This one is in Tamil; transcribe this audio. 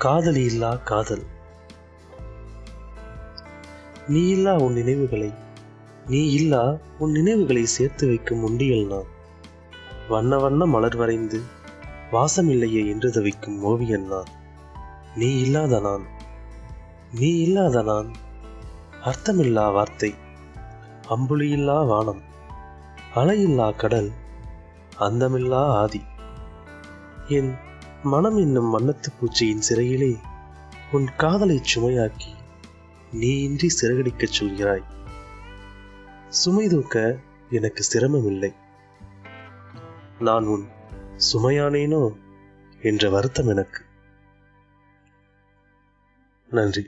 காதலி இல்லா காதல். நீ இல்லா உன் நினைவுகளை, நீ இல்லா உன் நினைவுகளை சேர்த்து வைக்கும் உண்டியல் நான். வண்ண வண்ண மலர் வரைந்து வாசமில்லையே என்று தவிக்கும் ஓவியன் நான். நீ இல்லாத நான், நீ இல்லாத நான் அர்த்தமில்லா வார்த்தை, அம்புலியில்லா வானம், அலையில்லா கடல், அந்தமில்லா ஆதி. என் மனம் என்னும் வண்ணத்து பூச்சியின் சிறையிலே உன் காதலை சுமையாக்கி நீ இன்றி சிறகடிக்கச் சொல்கிறாய். சுமை தூக்க எனக்கு சிரமமில்லை, நான் உன் சுமையானேனோ என்ற வருத்தம் எனக்கு. நன்றி.